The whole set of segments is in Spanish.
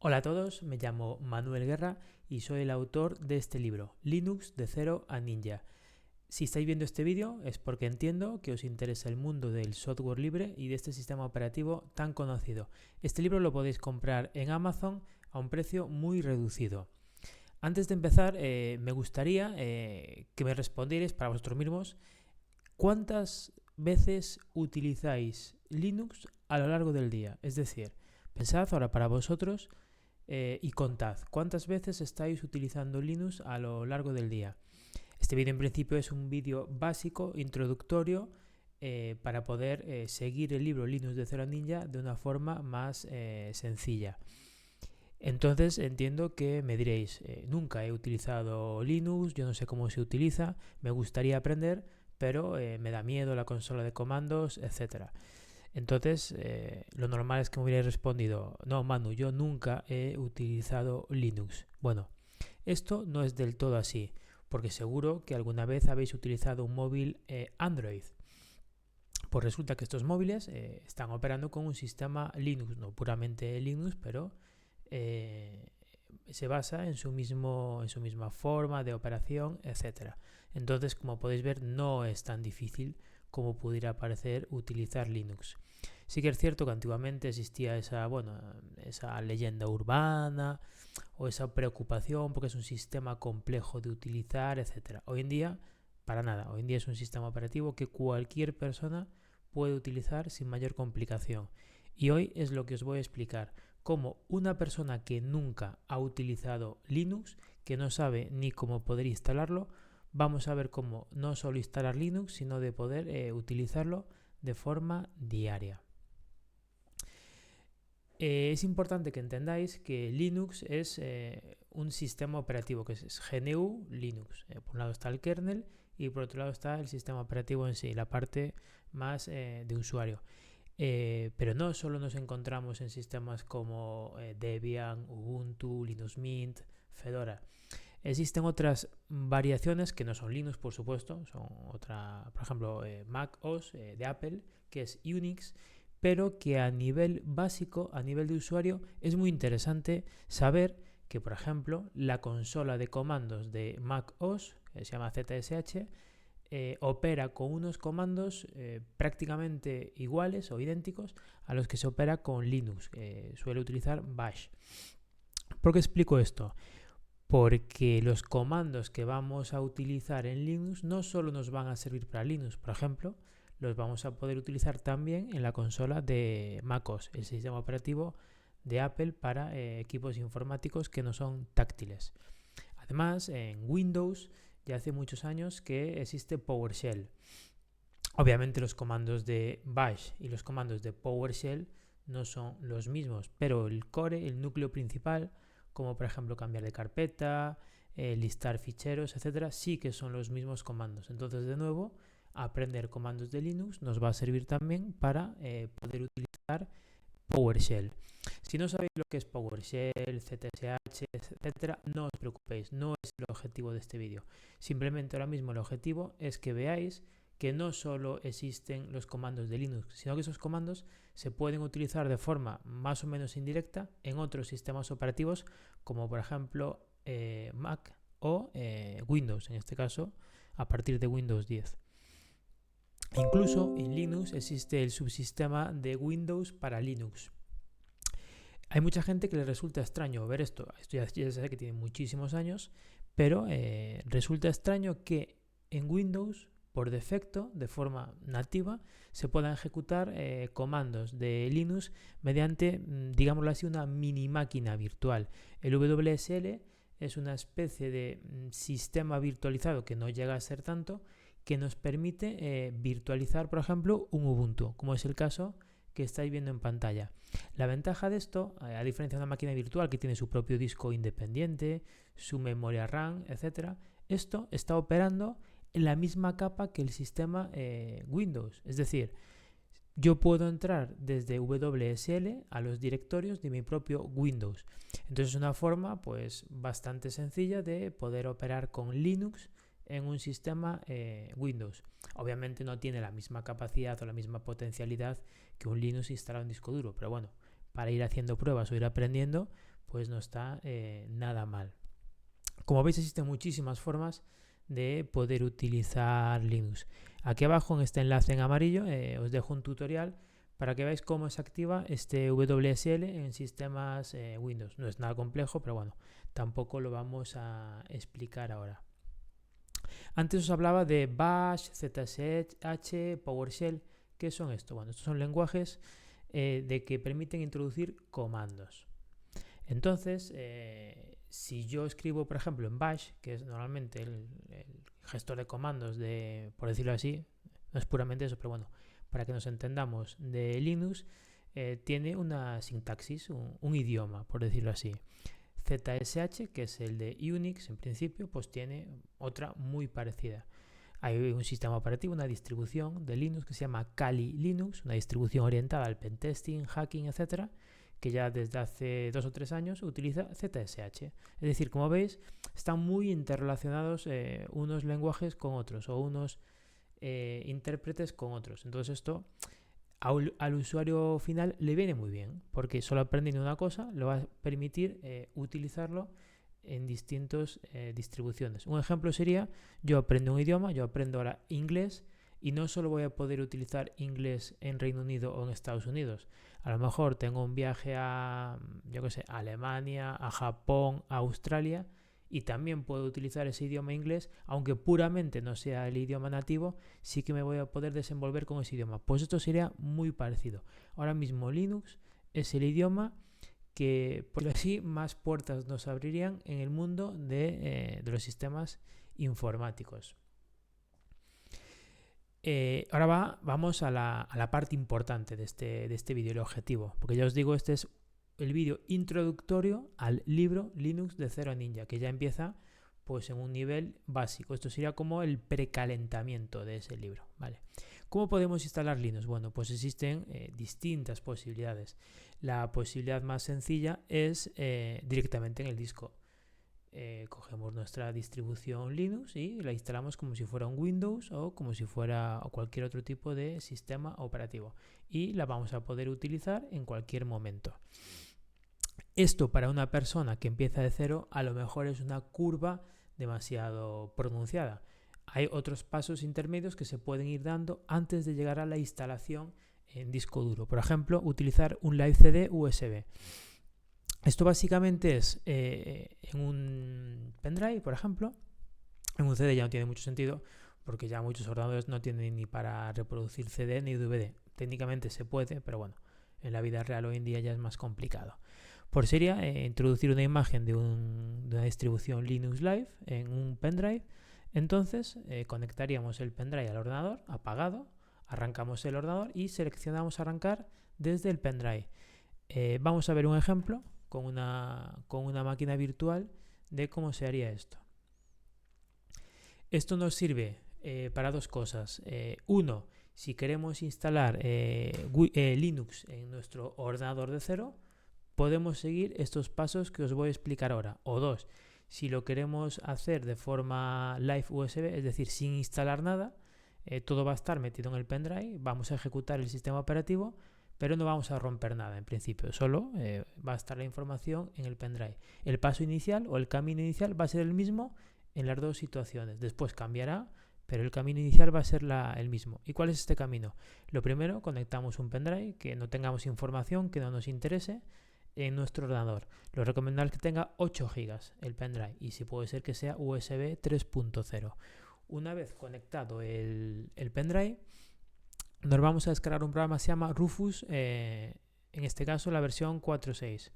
Hola a todos, me llamo Manuel Guerra y soy el autor de este libro, Linux de cero a Ninja. Si estáis viendo este vídeo es porque entiendo que os interesa el mundo del software libre y de este sistema operativo tan conocido. Este libro lo podéis comprar en Amazon a un precio muy reducido. Antes de empezar, me gustaría que me respondierais para vosotros mismos cuántas veces utilizáis Linux a lo largo del día. Es decir, pensad ahora para vosotros y contad cuántas veces estáis utilizando Linux a lo largo del día. Este vídeo en principio es un vídeo básico, introductorio, para poder seguir el libro Linux de cero a Ninja de una forma más sencilla. Entonces entiendo que me diréis, nunca he utilizado Linux, yo no sé cómo se utiliza, me gustaría aprender, pero me da miedo la consola de comandos, etcétera. Entonces, lo normal es que me hubierais respondido, no, Manu, yo nunca he utilizado Linux. Bueno, esto no es del todo así, porque seguro que alguna vez habéis utilizado un móvil Android. Pues resulta que estos móviles están operando con un sistema Linux, no puramente Linux, pero se basa en su misma forma de operación, etcétera. Entonces, como podéis ver, no es tan difícil como pudiera parecer utilizar Linux. Sí que es cierto que antiguamente existía esa leyenda urbana o esa preocupación porque es un sistema complejo de utilizar, etcétera. Hoy en día, para nada. Hoy en día es un sistema operativo que cualquier persona puede utilizar sin mayor complicación. Y hoy es lo que os voy a explicar. Cómo una persona que nunca ha utilizado Linux, que no sabe ni cómo poder instalarlo, vamos a ver cómo no solo instalar Linux, sino de poder utilizarlo de forma diaria. Es importante que entendáis que Linux es un sistema operativo, que es GNU Linux. Por un lado está el kernel y por otro lado está el sistema operativo en sí, la parte más de usuario. Pero no solo nos encontramos en sistemas como Debian, Ubuntu, Linux Mint, Fedora. Existen otras variaciones que no son Linux, por supuesto, son por ejemplo, Mac OS de Apple, que es Unix, pero que a nivel básico, a nivel de usuario, es muy interesante saber que, por ejemplo, la consola de comandos de Mac OS, que se llama ZSH, opera con unos comandos prácticamente iguales o idénticos a los que se opera con Linux, suele utilizar Bash. ¿Por qué explico esto? Porque los comandos que vamos a utilizar en Linux no solo nos van a servir para Linux, por ejemplo, los vamos a poder utilizar también en la consola de MacOS, el sistema operativo de Apple para equipos informáticos que no son táctiles. Además, en Windows ya hace muchos años que existe PowerShell. Obviamente los comandos de Bash y los comandos de PowerShell no son los mismos, pero el core, el núcleo principal, como por ejemplo cambiar de carpeta, listar ficheros, etcétera, sí que son los mismos comandos. Entonces, de nuevo, aprender comandos de Linux nos va a servir también para poder utilizar PowerShell. Si no sabéis lo que es PowerShell, ZSH, etcétera, no os preocupéis, no es el objetivo de este vídeo. Simplemente ahora mismo el objetivo es que veáis que no solo existen los comandos de Linux, sino que esos comandos se pueden utilizar de forma más o menos indirecta en otros sistemas operativos, como por ejemplo Mac o Windows, en este caso a partir de Windows 10. Incluso en Linux existe el subsistema de Windows para Linux. Hay mucha gente que le resulta extraño ver esto. Esto ya sé que tiene muchísimos años, pero resulta extraño que en Windows, por defecto, de forma nativa, se puedan ejecutar comandos de Linux mediante, digámoslo así, una mini máquina virtual. El WSL es una especie de sistema virtualizado que no llega a ser tanto, que nos permite virtualizar, por ejemplo, un Ubuntu, como es el caso que estáis viendo en pantalla. La ventaja de esto, a diferencia de una máquina virtual que tiene su propio disco independiente, su memoria RAM, etc., esto está operando en la misma capa que el sistema Windows. Es decir, yo puedo entrar desde WSL a los directorios de mi propio Windows. Entonces es una forma pues bastante sencilla de poder operar con Linux en un sistema Windows. Obviamente no tiene la misma capacidad o la misma potencialidad que un Linux instalado en disco duro, pero bueno, para ir haciendo pruebas o ir aprendiendo, pues no está nada mal. Como veis, existen muchísimas formas de poder utilizar Linux. Aquí abajo en este enlace en amarillo os dejo un tutorial para que veáis cómo se activa este WSL en sistemas Windows. No es nada complejo, pero bueno, tampoco lo vamos a explicar ahora. Antes os hablaba de Bash, ZSH, PowerShell. ¿Qué son estos? Bueno, estos son lenguajes de que permiten introducir comandos. Entonces, si yo escribo, por ejemplo, en Bash, que es normalmente el gestor de comandos de, por decirlo así, no es puramente eso, pero bueno, para que nos entendamos, de Linux, tiene una sintaxis, un idioma, por decirlo así. ZSH, que es el de Unix en principio, pues tiene otra muy parecida. Hay un sistema operativo, una distribución de Linux que se llama Kali Linux, una distribución orientada al pentesting, hacking, etcétera, que ya desde hace 2 o 3 años utiliza ZSH. Es decir, como veis, están muy interrelacionados unos lenguajes con otros o unos intérpretes con otros. Entonces esto al usuario final le viene muy bien, porque solo aprendiendo una cosa le va a permitir utilizarlo en distintas distribuciones. Un ejemplo sería, yo aprendo un idioma, yo aprendo ahora inglés, y no solo voy a poder utilizar inglés en Reino Unido o en Estados Unidos. A lo mejor tengo un viaje a, yo qué sé, a Alemania, a Japón, a Australia, y también puedo utilizar ese idioma inglés, aunque puramente no sea el idioma nativo, sí que me voy a poder desenvolver con ese idioma. Pues esto sería muy parecido. Ahora mismo Linux es el idioma que, por así, más puertas nos abrirían en el mundo de los sistemas informáticos. Ahora vamos a la parte importante de este vídeo, el objetivo, porque ya os digo, este es el vídeo introductorio al libro Linux de Zero Ninja, que ya empieza pues en un nivel básico. Esto sería como el precalentamiento de ese libro, ¿vale? ¿Cómo podemos instalar Linux? Bueno, pues existen distintas posibilidades. La posibilidad más sencilla es directamente en el disco. Cogemos nuestra distribución Linux y la instalamos como si fuera un Windows o como si fuera cualquier otro tipo de sistema operativo, y la vamos a poder utilizar en cualquier momento. Esto para una persona que empieza de cero a lo mejor es una curva demasiado pronunciada. Hay otros pasos intermedios que se pueden ir dando antes de llegar a la instalación en disco duro. Por ejemplo, utilizar un Live CD USB. Esto básicamente es en un pendrive, por ejemplo. En un CD ya no tiene mucho sentido, porque ya muchos ordenadores no tienen ni para reproducir CD ni DVD. Técnicamente se puede, pero bueno, en la vida real hoy en día ya es más complicado. Por sería introducir una imagen de una distribución Linux Live en un pendrive. Entonces conectaríamos el pendrive al ordenador apagado, arrancamos el ordenador y seleccionamos arrancar desde el pendrive. Vamos a ver un ejemplo con una máquina virtual de cómo se haría esto. Esto nos sirve para dos cosas. Uno, si queremos instalar Linux en nuestro ordenador de cero, podemos seguir estos pasos que os voy a explicar ahora. O dos, si lo queremos hacer de forma live USB, es decir, sin instalar nada, todo va a estar metido en el pendrive, vamos a ejecutar el sistema operativo, pero no vamos a romper nada en principio, solo va a estar la información en el pendrive. El paso inicial o el camino inicial va a ser el mismo en las dos situaciones. Después cambiará, pero el camino inicial va a ser el mismo. ¿Y cuál es este camino? Lo primero, conectamos un pendrive que no tengamos información que no nos interese en nuestro ordenador. Lo recomendable es que tenga 8 GB el pendrive, y si puede ser que sea USB 3.0. Una vez conectado el pendrive, nos vamos a descargar un programa que se llama Rufus, en este caso la versión 4.6.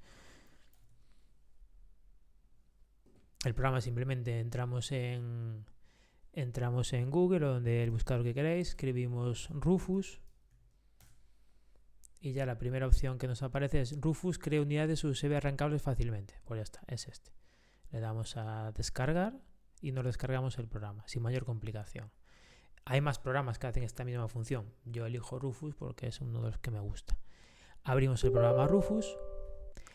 El programa simplemente entramos en Google o donde el buscador que queráis, escribimos Rufus y ya la primera opción que nos aparece es Rufus crea unidades USB arrancables fácilmente. Pues ya está, es este. Le damos a descargar y nos descargamos el programa sin mayor complicación. Hay más programas que hacen esta misma función. Yo elijo Rufus porque es uno de los que me gusta. Abrimos el programa Rufus.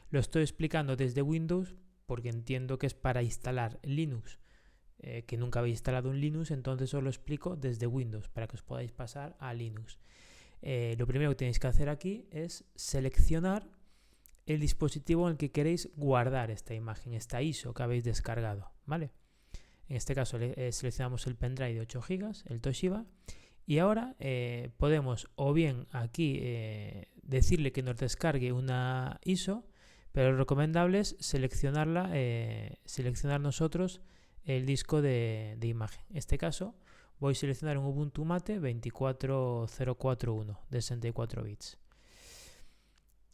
Lo estoy explicando desde Windows porque entiendo que es para instalar Linux, que nunca habéis instalado un Linux, entonces os lo explico desde Windows para que os podáis pasar a Linux. Lo primero que tenéis que hacer aquí es seleccionar el dispositivo en el que queréis guardar esta imagen, esta ISO que habéis descargado, ¿vale? En este caso seleccionamos el pendrive de 8 GB, el Toshiba, y ahora podemos o bien aquí decirle que nos descargue una ISO, pero lo recomendable es seleccionar nosotros el disco de imagen. En este caso voy a seleccionar un Ubuntu Mate 24041 de 64 bits.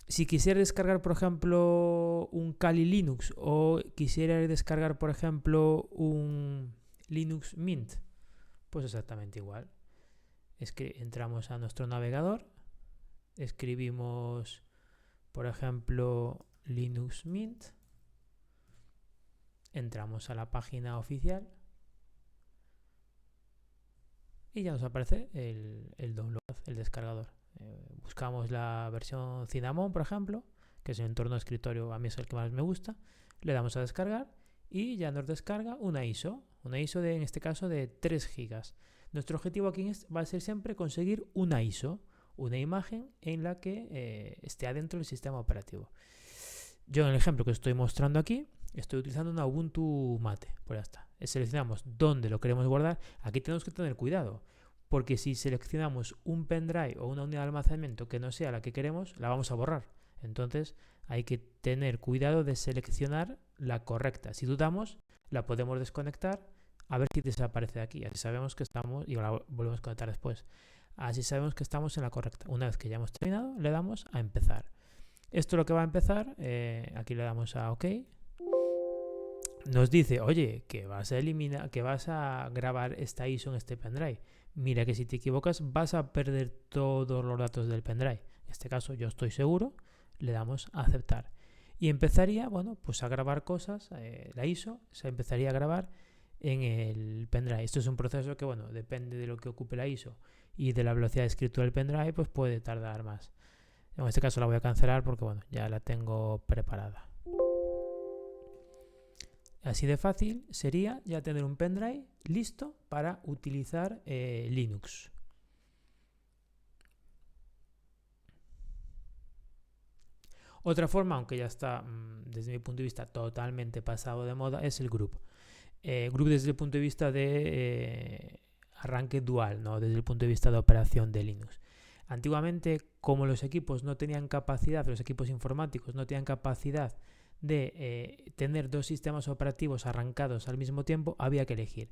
Si quisiera descargar, por ejemplo, un Kali Linux o quisiera descargar, por ejemplo, un Linux Mint, pues exactamente igual. Es que entramos a nuestro navegador, escribimos, por ejemplo, Linux Mint, entramos a la página oficial y ya nos aparece el download, el descargador. Buscamos la versión Cinnamon, por ejemplo, que es el entorno de escritorio, a mí es el que más me gusta, le damos a descargar y ya nos descarga una ISO en este caso de 3 GB. Nuestro objetivo aquí va a ser siempre conseguir una ISO, una imagen en la que esté adentro del sistema operativo. Yo en el ejemplo que estoy mostrando aquí estoy utilizando una Ubuntu Mate, pues ya está. Seleccionamos dónde lo queremos guardar. Aquí tenemos que tener cuidado, porque si seleccionamos un pendrive o una unidad de almacenamiento que no sea la que queremos, la vamos a borrar. Entonces hay que tener cuidado de seleccionar la correcta. Si dudamos, la podemos desconectar a ver si desaparece de aquí. Así sabemos que estamos, y la volvemos a conectar después. Así sabemos que estamos en la correcta. Una vez que ya hemos terminado, le damos a empezar. Esto es lo que va a empezar. Aquí le damos a OK. Nos dice, oye, que vas a grabar esta ISO en este pendrive. Mira que si te equivocas vas a perder todos los datos del pendrive. En este caso yo estoy seguro, le damos a aceptar. Y empezaría, pues a grabar cosas, la ISO se empezaría a grabar en el pendrive. Esto es un proceso que, depende de lo que ocupe la ISO y de la velocidad de escritura del pendrive, pues puede tardar más. En este caso la voy a cancelar porque, ya la tengo preparada. Así de fácil sería ya tener un pendrive listo para utilizar Linux. Otra forma, aunque ya está desde mi punto de vista totalmente pasado de moda, es el Group. Group desde el punto de vista de arranque dual, ¿no? Desde el punto de vista de operación de Linux. Antiguamente, como los equipos no tenían capacidad, los equipos informáticos no tenían capacidad de tener dos sistemas operativos arrancados al mismo tiempo, había que elegir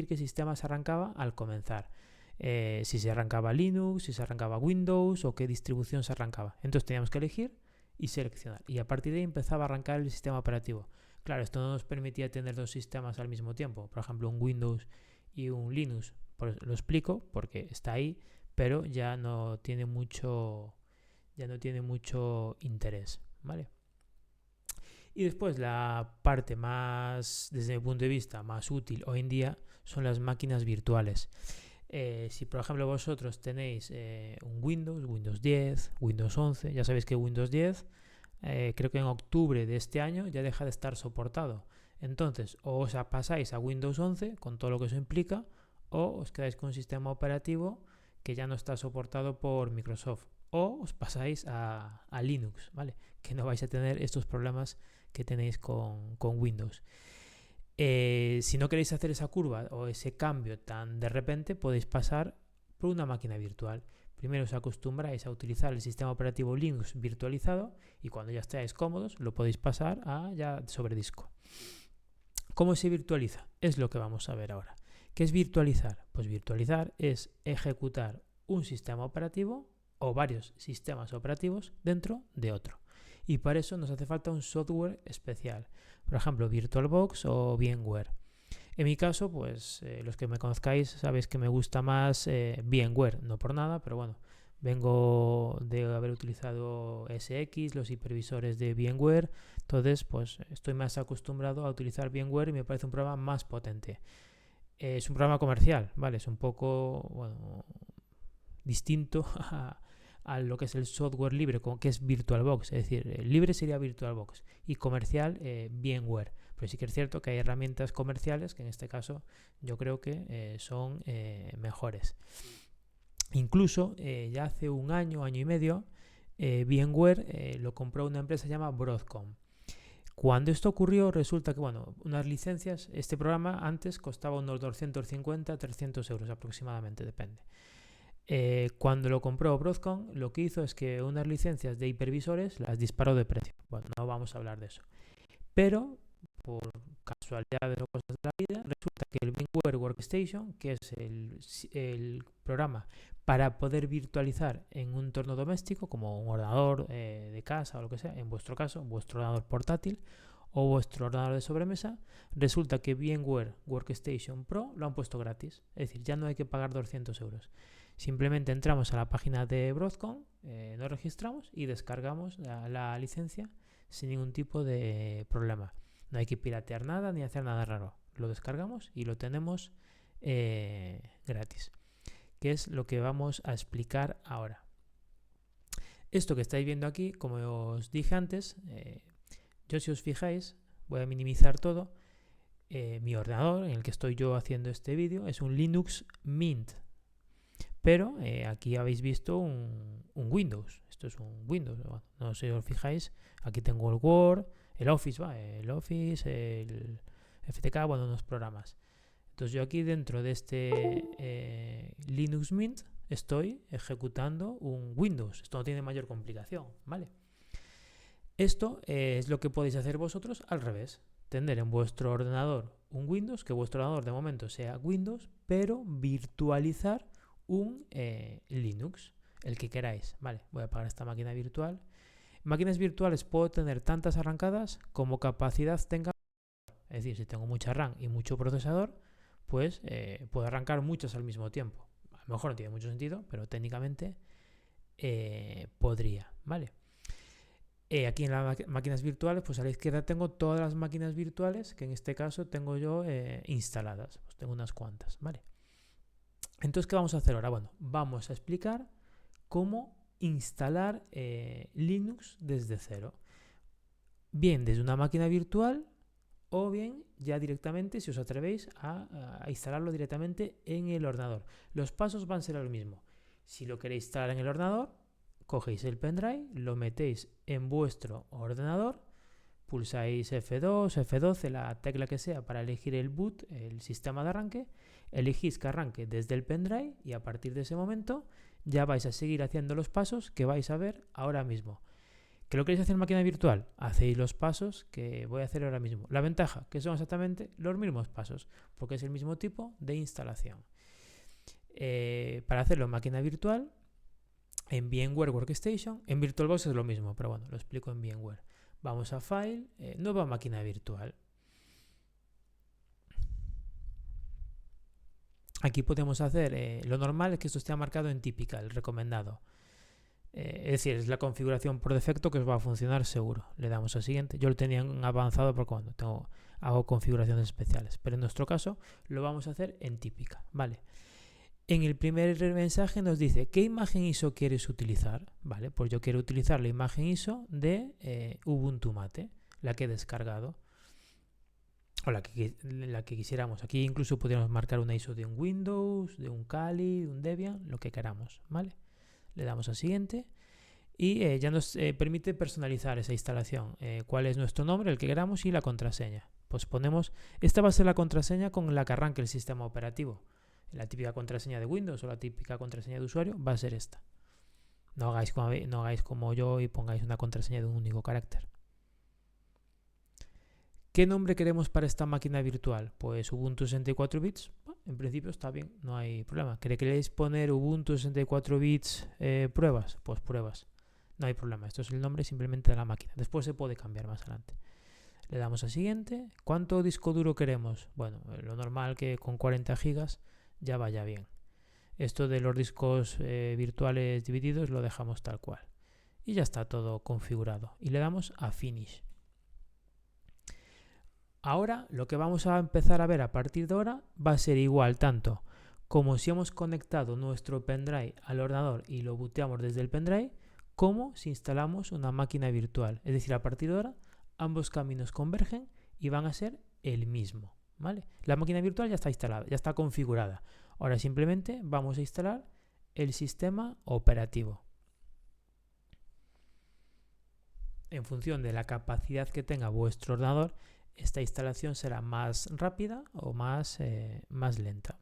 qué sistema se arrancaba al comenzar, si se arrancaba Linux, si se arrancaba Windows o qué distribución se arrancaba. Entonces teníamos que elegir y seleccionar, y a partir de ahí empezaba a arrancar el sistema operativo. Claro, esto no nos permitía tener dos sistemas al mismo tiempo, por ejemplo un Windows y un Linux. Lo explico porque está ahí, pero ya no tiene mucho interés, ¿vale? Y después la parte más, desde mi punto de vista, más útil hoy en día son las máquinas virtuales. Si por ejemplo vosotros tenéis un Windows 10, Windows 11, ya sabéis que Windows 10 creo que en octubre de este año ya deja de estar soportado. Entonces o os pasáis a Windows 11 con todo lo que eso implica, o os quedáis con un sistema operativo que ya no está soportado por Microsoft, o os pasáis a Linux, ¿vale? Que no vais a tener estos problemas que tenéis con Windows. Si no queréis hacer esa curva o ese cambio tan de repente, podéis pasar por una máquina virtual. Primero os acostumbráis a utilizar el sistema operativo Linux virtualizado y cuando ya estáis cómodos lo podéis pasar a ya sobre disco. ¿Cómo se virtualiza? Es lo que vamos a ver ahora. ¿Qué es virtualizar? Pues virtualizar es ejecutar un sistema operativo o varios sistemas operativos dentro de otro. Y para eso nos hace falta un software especial. Por ejemplo, VirtualBox o VMware. En mi caso, pues los que me conozcáis sabéis que me gusta más VMware, no por nada, pero vengo de haber utilizado SX, los hipervisores de VMware, entonces pues estoy más acostumbrado a utilizar VMware y me parece un programa más potente. Es un programa comercial, ¿vale? Es un poco, distinto a lo que es el software libre, que es VirtualBox. Es decir, libre sería VirtualBox y comercial VMware. Pero sí que es cierto que hay herramientas comerciales que en este caso yo creo que son mejores. Incluso ya hace un año y medio VMware lo compró una empresa llamada Broadcom. Cuando esto ocurrió, resulta que, bueno, unas licencias, este programa antes costaba unos 250-300 euros aproximadamente, depende. Cuando lo compró Broadcom, lo que hizo es que unas licencias de hipervisores las disparó de precio. Bueno, no vamos a hablar de eso. Pero, por casualidades o cosas de la vida, resulta que el VMware Workstation, que es el programa para poder virtualizar en un entorno doméstico, como un ordenador de casa o lo que sea, en vuestro caso, vuestro ordenador portátil o vuestro ordenador de sobremesa, resulta que VMware Workstation Pro lo han puesto gratis. Es decir, ya no hay que pagar 200 euros. Simplemente entramos a la página de Broadcom, nos registramos y descargamos la licencia sin ningún tipo de problema. No hay que piratear nada ni hacer nada raro. Lo descargamos y lo tenemos gratis, que es lo que vamos a explicar ahora. Esto que estáis viendo aquí, como os dije antes, yo, si os fijáis, voy a minimizar todo. Mi ordenador en el que estoy yo haciendo este vídeo es un Linux Mint, pero aquí habéis visto un Windows. Esto es un Windows. Bueno, no sé si os fijáis, aquí tengo el Word, el Office, el FTK, bueno, unos programas. Entonces yo aquí dentro de este Linux Mint estoy ejecutando un Windows. Esto no tiene mayor complicación, ¿vale? Esto es lo que podéis hacer vosotros al revés. Tener en vuestro ordenador un Windows, que vuestro ordenador de momento sea Windows, pero virtualizar un Linux, el que queráis. Vale, voy a apagar esta máquina virtual. Máquinas virtuales puedo tener tantas arrancadas como capacidad tenga. Es decir, si tengo mucha RAM y mucho procesador, pues puedo arrancar muchas al mismo tiempo. A lo mejor no tiene mucho sentido, pero técnicamente podría, ¿vale? Aquí en las máquinas virtuales, pues a la izquierda tengo todas las máquinas virtuales que en este caso tengo yo instaladas. Pues tengo unas cuantas, ¿vale? Entonces, ¿qué vamos a hacer ahora? Bueno, vamos a explicar cómo instalar Linux desde cero. Bien desde una máquina virtual o bien ya directamente, si os atrevéis, a instalarlo directamente en el ordenador. Los pasos van a ser lo mismo. Si lo queréis instalar en el ordenador, cogéis el pendrive, lo metéis en vuestro ordenador, pulsáis F2, F12, la tecla que sea para elegir el boot, el sistema de arranque, elegís que arranque desde el pendrive y a partir de ese momento ya vais a seguir haciendo los pasos que vais a ver ahora mismo. ¿Que lo queréis hacer en máquina virtual? Hacéis los pasos que voy a hacer ahora mismo. La ventaja, que son exactamente los mismos pasos, porque es el mismo tipo de instalación. Para hacerlo en máquina virtual, en VMware Workstation, en VirtualBox es lo mismo, pero bueno, lo explico en VMware. Vamos a File, nueva máquina virtual. Aquí podemos hacer, lo normal es que esto esté marcado en Typical, recomendado. Es decir, es la configuración por defecto que os va a funcionar seguro. Le damos a siguiente. Yo lo tenía en avanzado porque cuando hago configuraciones especiales, pero en nuestro caso lo vamos a hacer en Typical, ¿vale? En el primer mensaje nos dice ¿qué imagen ISO quieres utilizar? Vale, pues yo quiero utilizar la imagen ISO de Ubuntu Mate, la que he descargado, o la que quisiéramos. Aquí incluso podríamos marcar una ISO de un Windows, de un Kali, de un Debian, lo que queramos, ¿vale? Le damos a siguiente y ya nos permite personalizar esa instalación. ¿Cuál es nuestro nombre, el que queramos, y la contraseña? Pues ponemos, esta va a ser la contraseña con la que arranque el sistema operativo. La típica contraseña de Windows o la típica contraseña de usuario va a ser esta. No hagáis como yo y pongáis una contraseña de un único carácter. ¿Qué nombre queremos para esta máquina virtual? Pues Ubuntu 64 bits. Bueno, en principio está bien, no hay problema. ¿Queréis poner Ubuntu 64 bits pruebas? Pues pruebas. No hay problema, esto es el nombre simplemente de la máquina. Después se puede cambiar más adelante. Le damos a siguiente. ¿Cuánto disco duro queremos? Bueno, lo normal que con 40 gigas ya vaya bien. Esto de los discos virtuales divididos lo dejamos tal cual. Y ya está todo configurado. Y le damos a Finish. Ahora lo que vamos a empezar a ver a partir de ahora va a ser igual tanto como si hemos conectado nuestro pendrive al ordenador y lo booteamos desde el pendrive, como si instalamos una máquina virtual. Es decir, a partir de ahora ambos caminos convergen y van a ser el mismo, ¿vale? La máquina virtual ya está instalada, ya está configurada. Ahora simplemente vamos a instalar el sistema operativo. en función de la capacidad que tenga vuestro ordenador, esta instalación será más rápida o más lenta.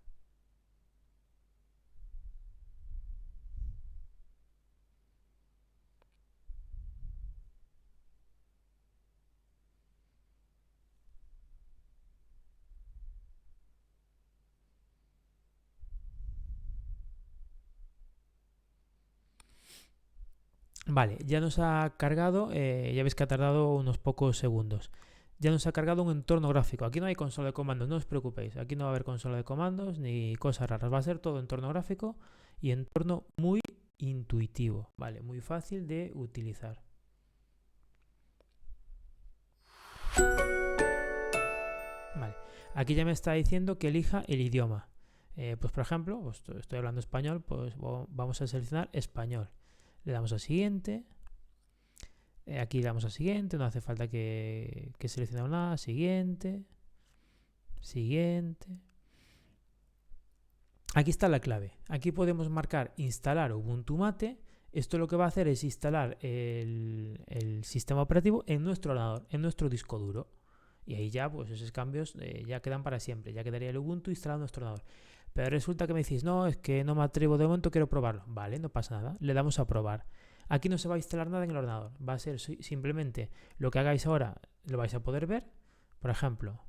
Vale, ya nos ha cargado, ya veis que ha tardado unos pocos segundos. Ya nos ha cargado un entorno gráfico. Aquí no hay consola de comandos, no os preocupéis. Aquí no va a haber consola de comandos ni cosas raras. Va a ser todo entorno gráfico y entorno muy intuitivo, ¿vale? Muy fácil de utilizar. Vale, aquí ya me está diciendo que elija el idioma. Pues por ejemplo, pues estoy hablando español, pues vamos a seleccionar español. Le damos a siguiente. Aquí le damos a siguiente, no hace falta que seleccionemos nada. Siguiente. Siguiente. Aquí está la clave. Aquí podemos marcar instalar Ubuntu Mate. Esto lo que va a hacer es instalar el sistema operativo en nuestro ordenador, en nuestro disco duro. Y ahí ya, pues esos cambios ya quedan para siempre. Ya quedaría el Ubuntu instalado en nuestro ordenador. Pero resulta que me decís, no, es que no me atrevo de momento, quiero probarlo. Vale, no pasa nada. Le damos a probar. Aquí no se va a instalar nada en el ordenador. Va a ser simplemente lo que hagáis ahora, lo vais a poder ver. Por ejemplo,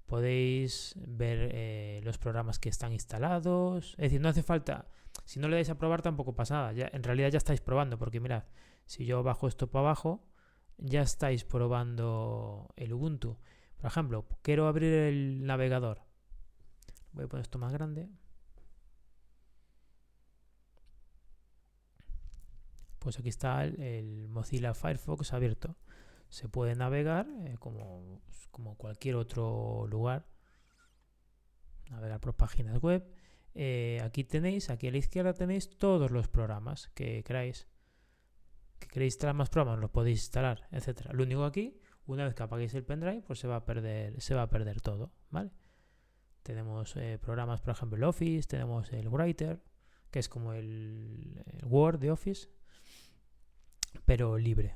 podéis ver los programas que están instalados. Es decir, no hace falta, si no le dais a probar tampoco pasa nada. Ya, en realidad ya estáis probando, porque mirad, si yo bajo esto para abajo, ya estáis probando el Ubuntu. Por ejemplo, quiero abrir el navegador. Voy a poner esto más grande. Pues aquí está el Mozilla Firefox abierto. Se puede navegar como cualquier otro lugar. Navegar por páginas web. Aquí a la izquierda tenéis todos los programas que queráis. Que queréis instalar más programas, los podéis instalar, etcétera. Lo único aquí, una vez que apaguéis el pendrive, pues se va a perder todo, ¿vale? Tenemos programas, por ejemplo, el Office, tenemos el Writer, que es como el Word de Office, pero libre.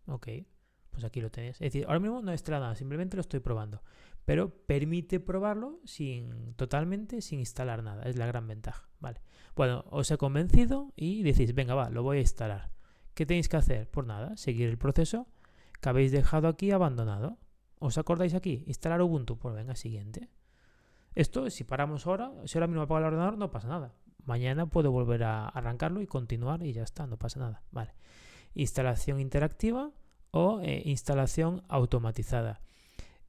Ok, pues aquí lo tenéis. Es decir, ahora mismo no extra nada, simplemente lo estoy probando. Pero permite probarlo totalmente sin instalar nada. Es la gran ventaja, ¿vale? Bueno, os he convencido y decís, venga, va, lo voy a instalar. ¿Qué tenéis que hacer? Pues nada, seguir el proceso que habéis dejado aquí abandonado. ¿Os acordáis aquí? Instalar Ubuntu. Pues venga, siguiente. Esto, si paramos ahora, si ahora mismo apago el ordenador, no pasa nada. Mañana puedo volver a arrancarlo y continuar y ya está, no pasa nada. Vale. Instalación interactiva o instalación automatizada.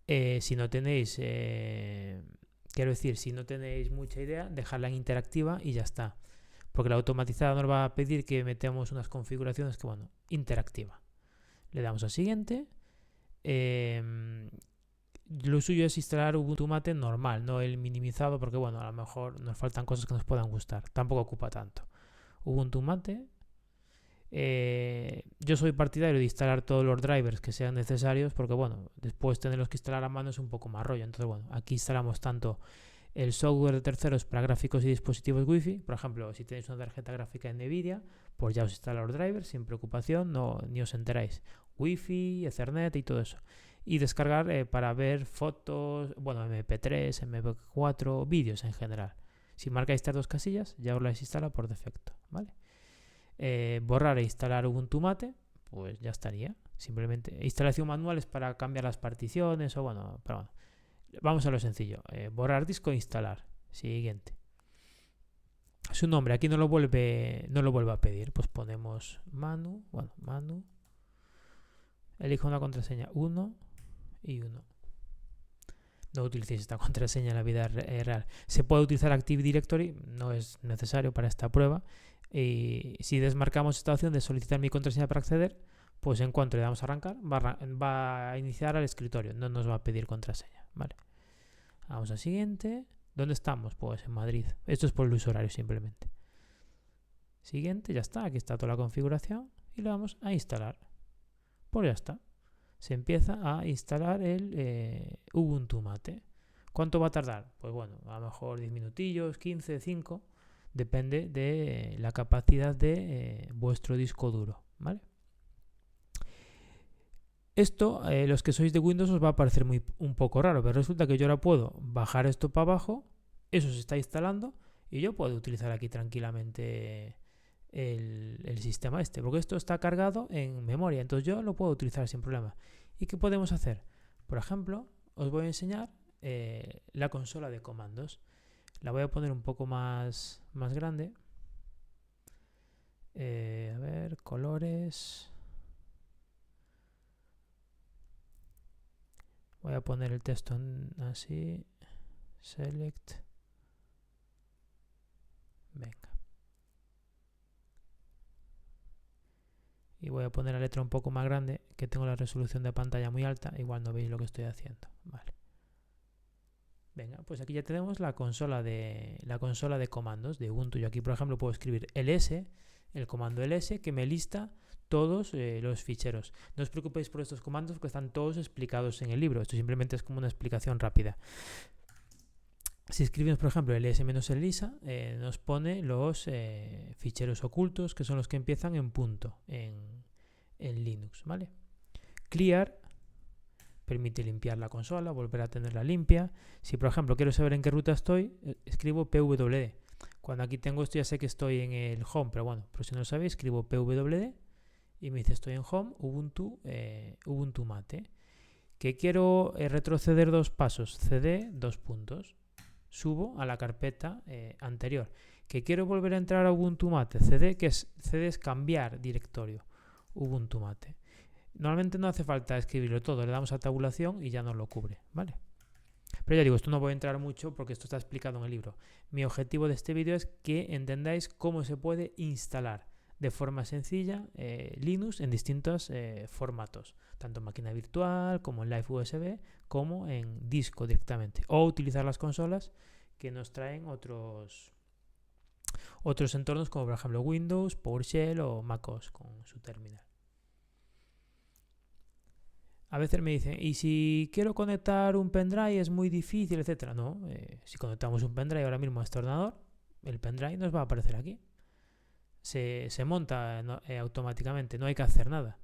Si no tenéis, quiero decir, si no tenéis mucha idea, dejarla en interactiva y ya está. Porque la automatizada nos va a pedir que metamos unas configuraciones que, bueno, interactiva. Le damos a siguiente. Lo suyo es instalar Ubuntu Mate normal, no el minimizado, porque bueno, a lo mejor nos faltan cosas que nos puedan gustar. Tampoco ocupa tanto. Ubuntu Mate. Yo soy partidario de instalar todos los drivers que sean necesarios, porque bueno, después tenerlos que instalar a mano es un poco más rollo. Entonces bueno, aquí instalamos tanto el software de terceros para gráficos y dispositivos Wi-Fi. Por ejemplo, si tenéis una tarjeta gráfica de Nvidia, pues ya os instala los drivers sin preocupación, ni os enteráis. Wi-Fi, Ethernet y todo eso. Y descargar para ver fotos, bueno, MP3, MP4, vídeos en general. Si marcáis estas dos casillas, ya os las instala por defecto, ¿vale? Borrar e instalar Ubuntu Mate, pues ya estaría. Simplemente instalación manual es para cambiar las particiones o bueno, pero bueno. Vamos a lo sencillo. Borrar disco e instalar. Siguiente. Su nombre, aquí no lo vuelve a pedir. Pues ponemos Manu. Bueno, Manu. Elijo una contraseña 1 y 1. No utilicéis esta contraseña en la vida real. Se puede utilizar Active Directory, no es necesario para esta prueba. Y si desmarcamos esta opción de solicitar mi contraseña para acceder, pues en cuanto le damos a arrancar, va a iniciar al escritorio. No nos va a pedir contraseña. Vale. Vamos al siguiente. ¿Dónde estamos? Pues en Madrid. Esto es por el uso horario simplemente. Siguiente, ya está. Aquí está toda la configuración. Y le vamos a instalar. Pues ya está. Se empieza a instalar el Ubuntu Mate. ¿Cuánto va a tardar? Pues bueno, a lo mejor 10 minutillos, 15, 5. depende de la capacidad de vuestro disco duro, ¿vale? Esto, los que sois de Windows, os va a parecer un poco raro, pero resulta que yo ahora puedo bajar esto para abajo, eso se está instalando y yo puedo utilizar aquí tranquilamente el sistema este, porque esto está cargado en memoria, entonces yo lo puedo utilizar sin problema. ¿Y qué podemos hacer? Por ejemplo, os voy a enseñar la consola de comandos. La voy a poner un poco más grande. A ver, colores. Voy a poner el texto así. Select. Venga. Y voy a poner la letra un poco más grande, que tengo la resolución de pantalla muy alta. Igual no veis lo que estoy haciendo. Vale. Venga, pues aquí ya tenemos la consola de comandos de Ubuntu. Yo aquí, por ejemplo, puedo escribir ls, el comando ls, que me lista todos los ficheros. No os preocupéis por estos comandos porque están todos explicados en el libro. Esto simplemente es como una explicación rápida. Si escribimos, por ejemplo, ls-elisa, nos pone los ficheros ocultos, que son los que empiezan en punto en Linux, ¿vale? Clear permite limpiar la consola, volver a tenerla limpia. Si, por ejemplo, quiero saber en qué ruta estoy, escribo pwd. Cuando aquí tengo esto ya sé que estoy en el home, pero bueno, por si no lo sabéis, escribo pwd y me dice estoy en home, Ubuntu Mate. Que quiero retroceder 2 pasos, cd 2 puntos. Subo a la carpeta anterior. Que quiero volver a entrar a Ubuntu Mate, cd es cambiar directorio, Ubuntu Mate. Normalmente no hace falta escribirlo todo, le damos a tabulación y ya nos lo cubre, ¿vale? Pero ya digo, esto no voy a entrar mucho porque esto está explicado en el libro. Mi objetivo de este vídeo es que entendáis cómo se puede instalar de forma sencilla Linux en distintos formatos, tanto en máquina virtual como en Live USB, como en disco directamente, o utilizar las consolas que nos traen otros entornos como por ejemplo Windows, PowerShell o MacOS con su terminal. A veces me dicen, ¿y si quiero conectar un pendrive es muy difícil, etcétera? No, si conectamos un pendrive ahora mismo a este ordenador, el pendrive nos va a aparecer aquí. Se monta automáticamente, no hay que hacer nada.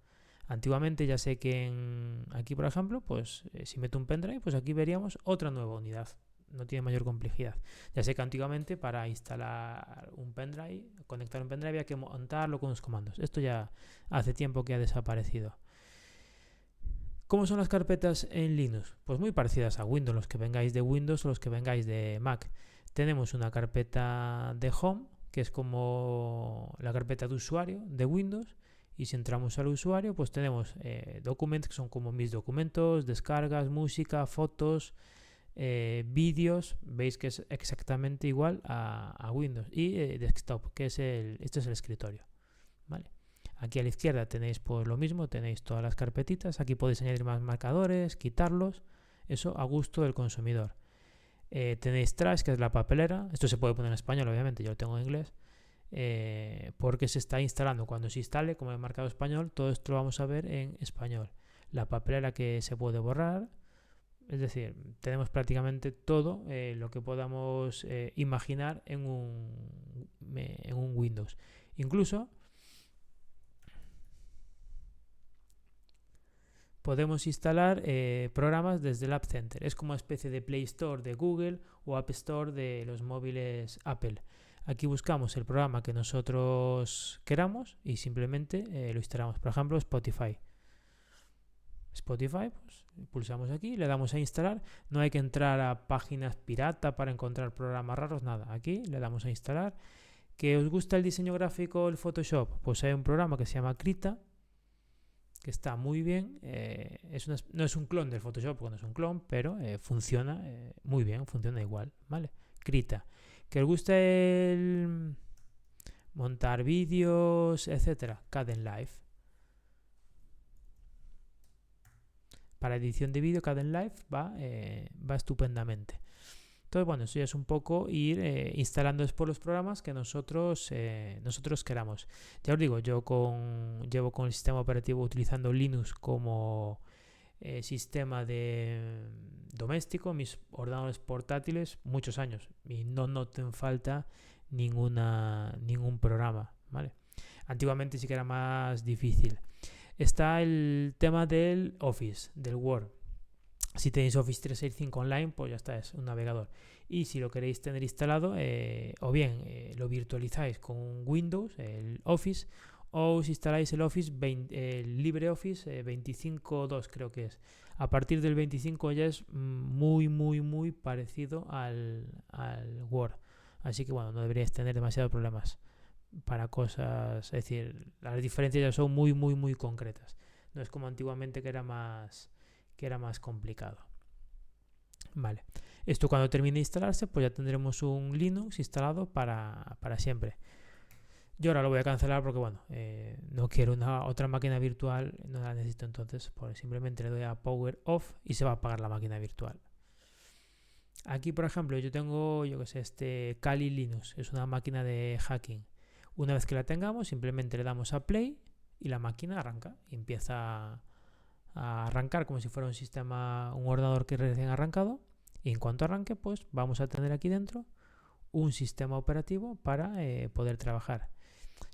Antiguamente ya sé que aquí, por ejemplo, pues si meto un pendrive, pues aquí veríamos otra nueva unidad. No tiene mayor complejidad. Ya sé que antiguamente para instalar un pendrive, conectar un pendrive, había que montarlo con unos comandos. Esto ya hace tiempo que ha desaparecido. ¿Cómo son las carpetas en Linux? Pues muy parecidas a Windows, los que vengáis de Windows o los que vengáis de Mac. Tenemos una carpeta de Home, que es como la carpeta de usuario de Windows, y si entramos al usuario, pues tenemos documentos que son como mis documentos, descargas, música, fotos, vídeos. Veis que es exactamente igual a Windows. Y desktop, que es este es el escritorio, ¿vale? Aquí a la izquierda tenéis pues lo mismo, tenéis todas las carpetitas. Aquí podéis añadir más marcadores, quitarlos, eso a gusto del consumidor. Tenéis trash, que es la papelera. Esto se puede poner en español, obviamente, yo lo tengo en inglés, porque se está instalando. Cuando se instale, como he marcado español, todo esto lo vamos a ver en español. La papelera que se puede borrar, es decir, tenemos prácticamente todo lo que podamos imaginar en un Windows. Incluso podemos instalar programas desde el App Center. Es como una especie de Play Store de Google o App Store de los móviles Apple. Aquí buscamos el programa que nosotros queramos y simplemente lo instalamos. Por ejemplo, Spotify. Spotify, pues pulsamos aquí, le damos a instalar. No hay que entrar a páginas pirata para encontrar programas raros, nada. Aquí le damos a instalar. ¿Que os gusta el diseño gráfico, el Photoshop? Pues hay un programa que se llama Krita, que está muy bien. No es un clon del Photoshop, porque no es un clon, pero funciona muy bien, funciona igual, ¿vale? Krita. ¿Que os gusta el montar vídeos, etcétera? Kdenlive. Para edición de vídeo, Kdenlive va estupendamente. Entonces, bueno, eso ya es un poco ir instalando después los programas que nosotros queramos. Ya os digo, yo llevo con el sistema operativo utilizando Linux como sistema doméstico, mis ordenadores portátiles, muchos años. Y no noto en falta ningún programa, ¿vale? Antiguamente sí que era más difícil. Está el tema del Office, del Word. Si tenéis Office 365 online, pues ya está, es un navegador. Y si lo queréis tener instalado, o bien lo virtualizáis con Windows, el Office, o os instaláis el Office, el LibreOffice 25.2 creo que es. A partir del 25 ya es muy parecido al Word. Así que bueno, no deberíais tener demasiados problemas para cosas, es decir, las diferencias ya son muy concretas. No es como antiguamente que era más complicado. Vale. Esto cuando termine de instalarse, pues ya tendremos un Linux instalado para siempre. Yo ahora lo voy a cancelar porque, bueno, no quiero otra máquina virtual, no la necesito, entonces pues simplemente le doy a Power Off y se va a apagar la máquina virtual. Aquí, por ejemplo, yo tengo, yo que sé, este Kali Linux, es una máquina de hacking. Una vez que la tengamos, simplemente le damos a Play y la máquina arranca y empieza a arrancar como si fuera un ordenador que recién arrancado, y en cuanto arranque, pues vamos a tener aquí dentro un sistema operativo para poder trabajar.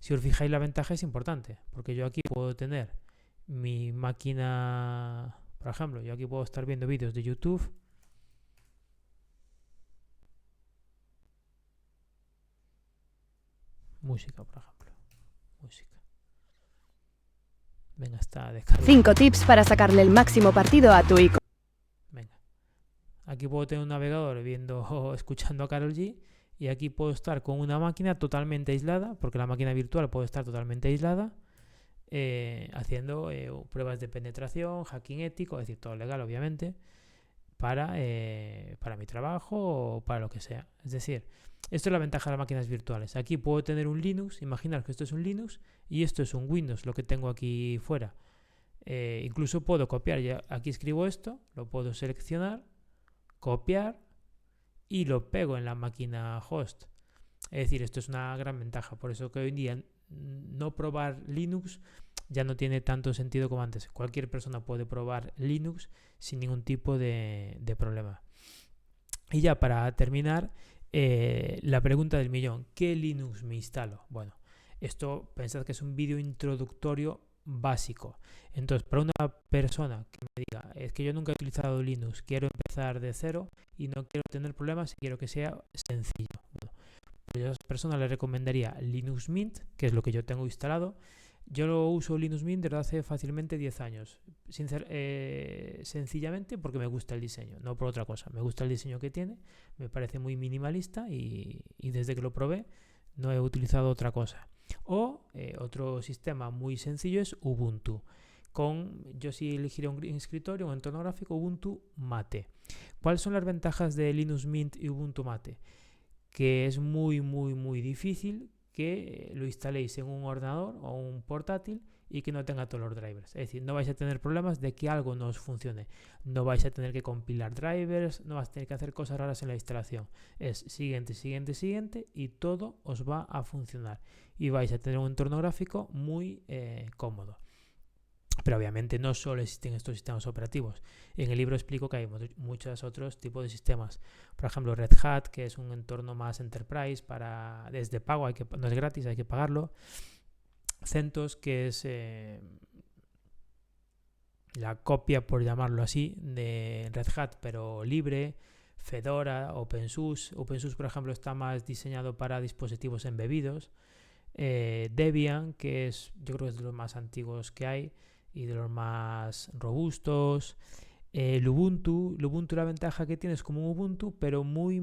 Si os fijáis, la ventaja es importante, porque yo aquí puedo tener mi máquina, por ejemplo, yo aquí puedo estar viendo vídeos de YouTube, música, por ejemplo, música. Venga, está descargado. 5 tips para sacarle el máximo partido a tu icono. Venga. Aquí puedo tener un navegador viendo o escuchando a Karol G, y aquí puedo estar con una máquina totalmente aislada, porque la máquina virtual puede estar totalmente aislada, haciendo pruebas de penetración, hacking ético, es decir, todo legal obviamente, para mi trabajo o para lo que sea. Es decir, esto es la ventaja de las máquinas virtuales. Aquí puedo tener un Linux, imaginar que esto es un Linux y esto es un Windows, lo que tengo aquí fuera. Incluso puedo copiar, ya aquí escribo esto, lo puedo seleccionar, copiar y lo pego en la máquina host. Es decir, esto es una gran ventaja. Por eso que hoy en día no probar Linux ya no tiene tanto sentido como antes. Cualquier persona puede probar Linux sin ningún tipo de problema. Y ya para terminar, la pregunta del millón: ¿qué Linux me instalo? Bueno, esto pensad que es un vídeo introductorio básico. Entonces, para una persona que me diga, es que yo nunca he utilizado Linux, quiero empezar de cero y no quiero tener problemas y quiero que sea sencillo. Bueno, pues a esa persona le recomendaría Linux Mint, que es lo que yo tengo instalado. Yo lo uso Linux Mint desde hace fácilmente 10 años. Sencillamente porque me gusta el diseño, no por otra cosa. Me gusta el diseño que tiene, me parece muy minimalista y desde que lo probé no he utilizado otra cosa. O otro sistema muy sencillo es Ubuntu. Yo sí elegiría un escritorio, un entorno gráfico, Ubuntu Mate. ¿Cuáles son las ventajas de Linux Mint y Ubuntu Mate? Que es muy difícil que lo instaléis en un ordenador o un portátil y que no tenga todos los drivers. Es decir, no vais a tener problemas de que algo no os funcione. No vais a tener que compilar drivers, no vais a tener que hacer cosas raras en la instalación. Es siguiente y todo os va a funcionar. Y vais a tener un entorno gráfico muy cómodo. Pero obviamente no solo existen estos sistemas operativos. En el libro explico que hay muchos otros tipos de sistemas. Por ejemplo, Red Hat, que es un entorno más enterprise desde pago, no es gratis, hay que pagarlo. CentOS, que es la copia, por llamarlo así, de Red Hat, pero libre. Fedora, OpenSUSE. OpenSUSE, por ejemplo, está más diseñado para dispositivos embebidos. Debian, que yo creo que es de los más antiguos que hay y de los más robustos. El Ubuntu, la ventaja que tiene es como un Ubuntu, pero muy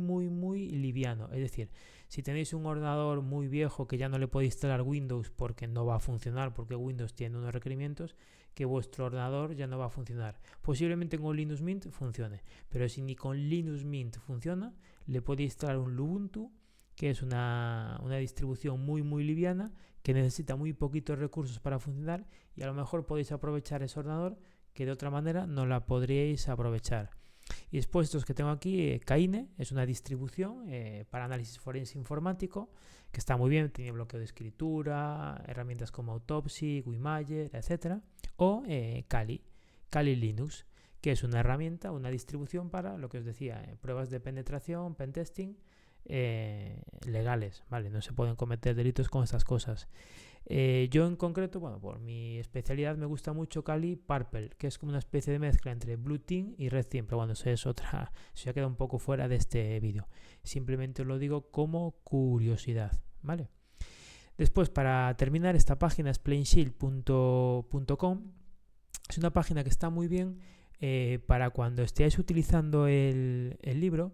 liviano. Es decir, si tenéis un ordenador muy viejo que ya no le podéis instalar Windows porque no va a funcionar, porque Windows tiene unos requerimientos, que vuestro ordenador ya no va a funcionar. Posiblemente con Linux Mint funcione, pero si ni con Linux Mint funciona, le podéis instalar un Ubuntu, que es una distribución muy liviana, que necesita muy poquitos recursos para funcionar, y a lo mejor podéis aprovechar ese ordenador que de otra manera no la podríais aprovechar. Y después estos que tengo aquí, Kaine, es una distribución para análisis forense informático, que está muy bien, tiene bloqueo de escritura, herramientas como Autopsy, Wimager, etc. O Kali Linux, que es una herramienta, una distribución para lo que os decía, pruebas de penetración, pentesting, legales, ¿vale? No se pueden cometer delitos con estas cosas. Yo en concreto, bueno, por mi especialidad me gusta mucho Kali Purple, que es como una especie de mezcla entre Blue Team y Red Team, pero bueno, eso es otra, eso ya queda un poco fuera de este vídeo. Simplemente os lo digo como curiosidad, ¿vale? Después, para terminar, esta página es plainshield.com. Es una página que está muy bien para cuando estéis utilizando el libro.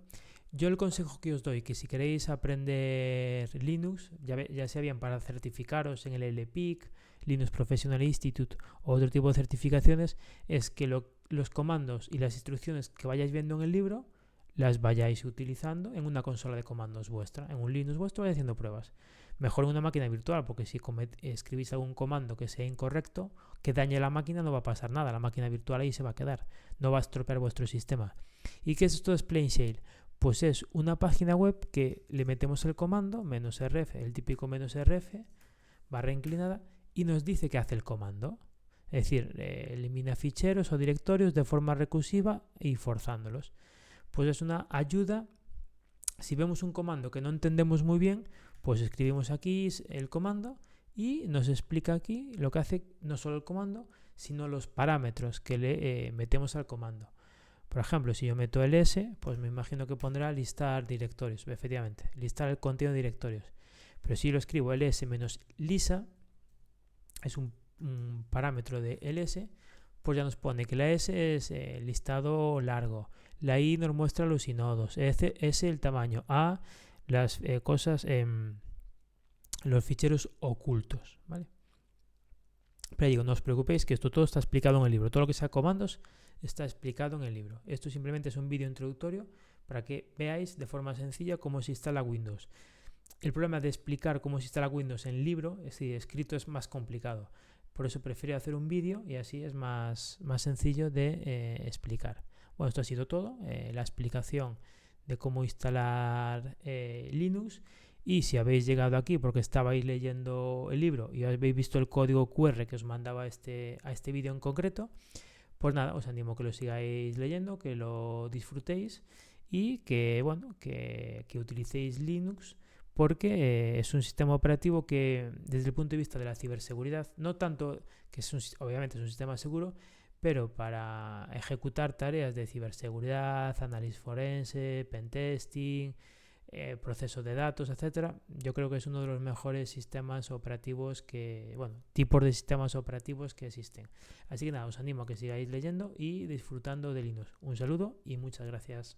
Yo el consejo que os doy, que si queréis aprender Linux, ya sea bien para certificaros en el LPIC, Linux Professional Institute o otro tipo de certificaciones, es que los comandos y las instrucciones que vayáis viendo en el libro las vayáis utilizando en una consola de comandos vuestra, en un Linux vuestro, vais haciendo pruebas. Mejor en una máquina virtual, porque si escribís algún comando que sea incorrecto, que dañe la máquina, no va a pasar nada, la máquina virtual ahí se va a quedar, no va a estropear vuestro sistema. ¿Y qué es esto de Plainshail? Pues es una página web que le metemos el comando -rf, el típico -rf, barra inclinada, y nos dice qué hace el comando. Es decir, elimina ficheros o directorios de forma recursiva y forzándolos. Pues es una ayuda. Si vemos un comando que no entendemos muy bien, pues escribimos aquí el comando y nos explica aquí lo que hace no solo el comando, sino los parámetros que le metemos al comando. Por ejemplo, si yo meto ls, pues me imagino que pondrá listar directorios, efectivamente, listar el contenido de directorios. Pero si lo escribo ls-lisa, es un parámetro de ls, pues ya nos pone que la S es listado largo, la I nos muestra los inodos, S el tamaño, A las cosas, los ficheros ocultos, ¿vale? Pero digo, no os preocupéis que esto todo está explicado en el libro, todo lo que sea comandos está explicado en el libro. Esto simplemente es un vídeo introductorio para que veáis de forma sencilla cómo se instala Windows. El problema de explicar cómo se instala Windows en libro, es decir, escrito, es más complicado. Por eso prefiero hacer un vídeo y así es más sencillo de explicar. Bueno, esto ha sido todo, la explicación de cómo instalar Linux. Y si habéis llegado aquí porque estabais leyendo el libro y habéis visto el código QR que os mandaba a este vídeo en concreto, pues nada, os animo a que lo sigáis leyendo, que lo disfrutéis y que, bueno, que utilicéis Linux, porque es un sistema operativo que desde el punto de vista de la ciberseguridad, no tanto que obviamente es un sistema seguro, pero para ejecutar tareas de ciberseguridad, análisis forense, pentesting, proceso de datos, etcétera, yo creo que es uno de los mejores sistemas operativos tipos de sistemas operativos que existen. Así que nada, os animo a que sigáis leyendo y disfrutando de Linux. Un saludo y muchas gracias.